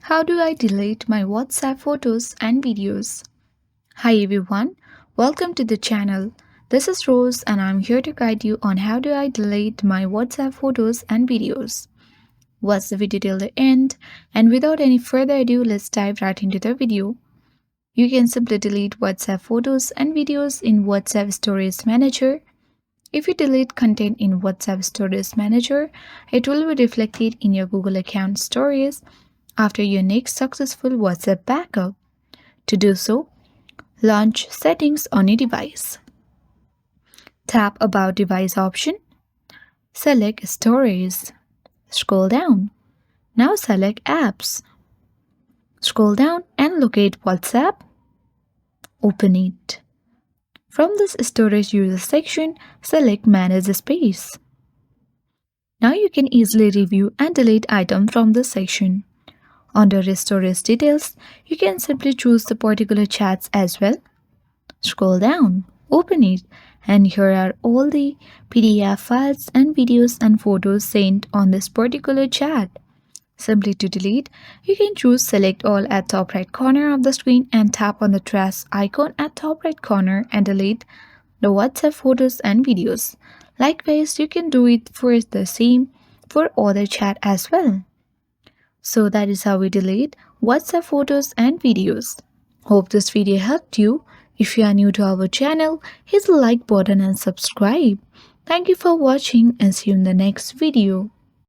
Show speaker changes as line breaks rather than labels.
How do I delete my WhatsApp photos and videos? Hi everyone, welcome to the channel. This is Rose and I'm here to guide you on how do I delete my WhatsApp photos and videos. Watch the video till the end, and without any further ado, let's dive right into the video. You can simply delete WhatsApp photos and videos in WhatsApp Storage Manager. If you delete content in WhatsApp Storage Manager, it will be reflected in your Google account storage after your next successful WhatsApp backup. To do so, launch Settings on your device. Tap About Device option. Select Storage. Scroll down. Now select Apps. Scroll down and locate WhatsApp. Open it. From this Storage User section, select Manage Space. Now you can easily review and delete items from this section. Under Storage Details, you can simply choose the particular chats as well. Scroll down, open it, and here are all the PDF files and videos and photos sent on this particular chat. Simply to delete, you can choose Select All at top right corner of the screen and tap on the trash icon at top right corner and delete the WhatsApp photos and videos. Likewise, you can do it for the same for other chat as well. So that is how we delete WhatsApp photos and videos. Hope this video helped you. If you are new to our channel, hit the like button and subscribe. Thank you for watching and see you in the next video.